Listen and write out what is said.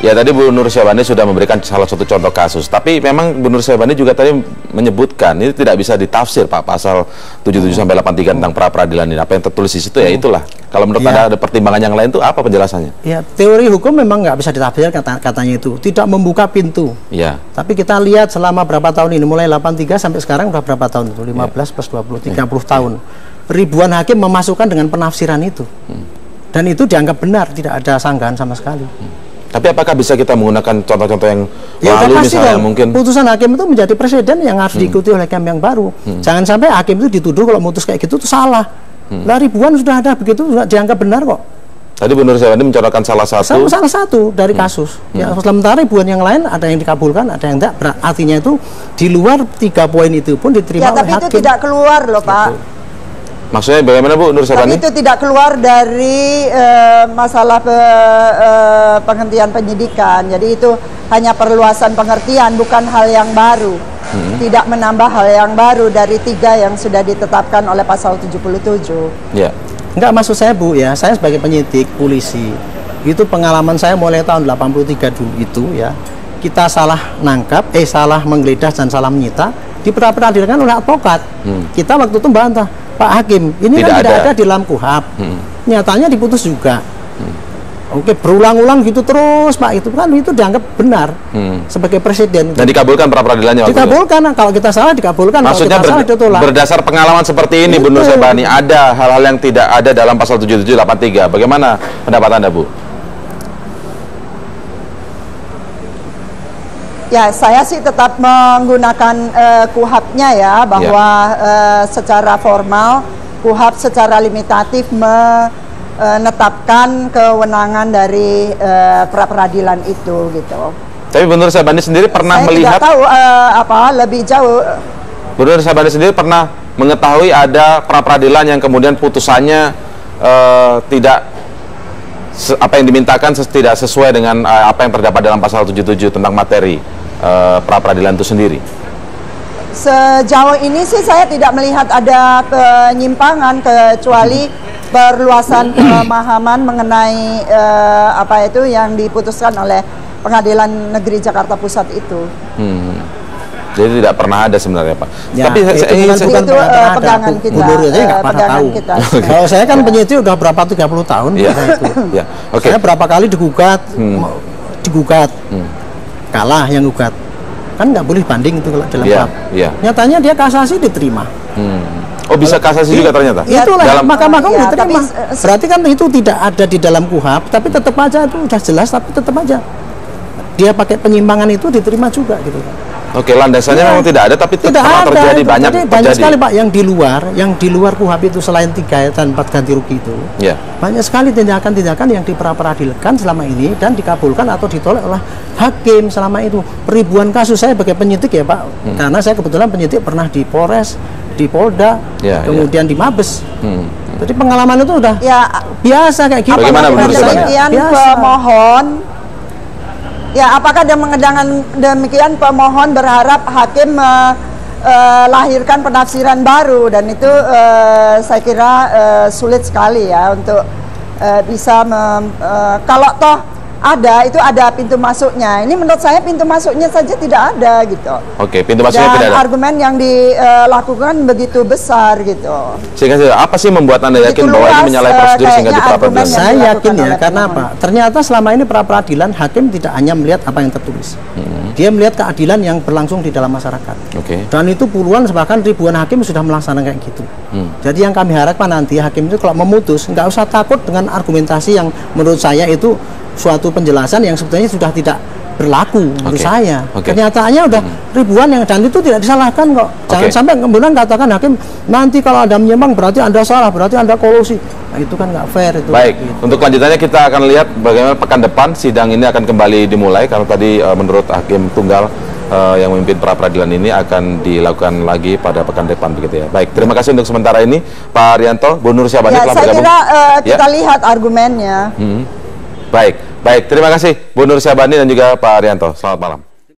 Ya, tadi Bu Nur Syahbani sudah memberikan salah satu contoh kasus. Tapi memang Bu Nur Syahbani juga tadi menyebutkan ini tidak bisa ditafsir, Pak, pasal 77 sampai 83 tentang pra-peradilan ini. Apa yang tertulis di situ ya itulah. Kalau menurut Anda ada pertimbangan yang lain itu apa penjelasannya? Ya, teori hukum memang nggak bisa ditafsir katanya itu. Tidak membuka pintu. Ya. Tapi kita lihat selama berapa tahun ini, mulai 83 sampai sekarang berapa tahun itu? 15 plus 20, 30 tahun. Ribuan hakim memasukkan dengan penafsiran itu. Dan itu dianggap benar, tidak ada sanggahan sama sekali. Tapi apakah bisa kita menggunakan contoh-contoh yang lalu misalnya mungkin putusan hakim itu menjadi presiden yang harus diikuti oleh hakim yang baru. Jangan sampai hakim itu dituduh kalau mutus kayak gitu itu salah. Lah ribuan sudah ada begitu sudah dianggap benar kok. Tadi Bu Nur Syahbani mencontohkan salah satu dari kasus. Ya, sementara ribuan yang lain ada yang dikabulkan, ada yang tidak. Artinya itu di luar 3 poin itu pun diterima oleh hakim. Ya, tapi itu tidak keluar loh, Pak. Maksudnya bagaimana Bu Nur Syahbani? Tapi itu tidak keluar dari masalah penghentian penyidikan. Jadi itu hanya perluasan pengertian, bukan hal yang baru. Tidak menambah hal yang baru dari 3 yang sudah ditetapkan oleh pasal 77. Ya. Enggak, maksud saya Bu ya, saya sebagai penyidik polisi, itu pengalaman saya mulai tahun 83 dulu itu ya. Kita salah nangkap, salah menggeledah dan salah menyita, diperadilan oleh advokat. Kita waktu itu bantah, Pak Hakim, ini tidak ada di dalam KUHAP. Nyatanya diputus juga. Oke, berulang-ulang gitu terus, Pak. Itu kan itu dianggap benar sebagai presiden. Dan dikabulkan pra-peradilannya? Dikabulkan. Kalau kita salah dikabulkan. Maksudnya kalau kita salah ditolak. Berdasar pengalaman seperti ini, Bu Nur Syahbani, ada hal-hal yang tidak ada dalam pasal 7783. Bagaimana pendapat Anda, Bu? Ya, saya sih tetap menggunakan KUHAP-nya ya, bahwa secara formal KUHAP secara limitatif menetapkan kewenangan dari pra-peradilan itu gitu. Tapi Bu Nur Syahbani sendiri pernah melihat? Saya tidak tahu lebih jauh. Bu Nur Syahbani sendiri pernah mengetahui ada pra-peradilan yang kemudian putusannya tidak apa yang dimintakan tidak sesuai dengan apa yang terdapat dalam pasal 77 tentang materi pra-peradilan itu sendiri? Sejauh ini sih saya tidak melihat ada penyimpangan kecuali perluasan pemahaman mengenai apa itu yang diputuskan oleh Pengadilan Negeri Jakarta Pusat itu. Jadi tidak pernah ada sebenarnya, Pak. Ya, tapi itu pegangan kita. Kalau saya kan penyidik udah berapa 30 tahun. Ya. Oke. Saya berapa kali digugat, kalah yang gugat. Kan nggak boleh banding itu kalau dalam KUHAP. Nyatanya dia kasasi diterima. Oh, bisa kasasi juga ternyata? Itulah dalam Mahkamah Agung diterima. Berarti kan itu tidak ada di dalam KUHAP, tapi tetap aja itu udah jelas, tapi tetap aja dia pakai penyimpangan itu diterima juga gitu. Oke, landasannya memang tidak ada, tapi pernah terjadi banyak sekali, Pak, yang di luar KUHAP itu selain 3 dan 4 ganti rugi itu. Banyak sekali tindakan-tindakan yang diperadilan selama ini dan dikabulkan atau ditolak oleh hakim selama itu. Ribuan kasus saya sebagai penyidik ya, Pak. Karena saya kebetulan penyidik pernah di Polres, di Polda, kemudian di Mabes. Jadi pengalaman itu udah biasa kayak gitu. Bagaimana menurut pemohon? Ya, apakah demikian pemohon berharap hakim melahirkan penafsiran baru, dan itu saya kira sulit sekali ya untuk bisa kalau toh ada pintu masuknya. Ini menurut saya pintu masuknya saja tidak ada gitu. Oke, pintu masuknya tidak ada. Argumen yang dilakukan begitu besar gitu. Sehingga apa sih membuat Anda yakin bahwa ini menyalahi prosedur sehingga pra-peradilan? Saya yakin ya, karena apa? Ternyata selama ini pra-peradilan hakim tidak hanya melihat apa yang tertulis. Dia melihat keadilan yang berlangsung di dalam masyarakat. Dan itu puluhan bahkan ribuan hakim sudah melaksanakan kayak gitu. Jadi yang kami harapkan nanti hakim itu kalau memutus nggak usah takut dengan argumentasi yang menurut saya itu suatu penjelasan yang sebetulnya sudah tidak berlaku menurut saya. Kenyataannya udah ribuan yang, dan itu tidak disalahkan kok. Jangan sampai kemudian katakan hakim nanti kalau Anda menyimpang berarti Anda salah, berarti Anda kolusi. Nah, itu kan nggak fair itu. Baik, untuk lanjutannya kita akan lihat bagaimana pekan depan sidang ini akan kembali dimulai, karena tadi menurut Hakim Tunggal yang memimpin pra-peradilan ini akan dilakukan lagi pada pekan depan begitu ya. Baik, terima kasih untuk sementara ini Pak Arianto, Bu Nur Syahbani telah bergabung. Saya kira kita lihat argumennya. Baik, terima kasih Bu Nur Syahbani dan juga Pak Arianto. Selamat malam.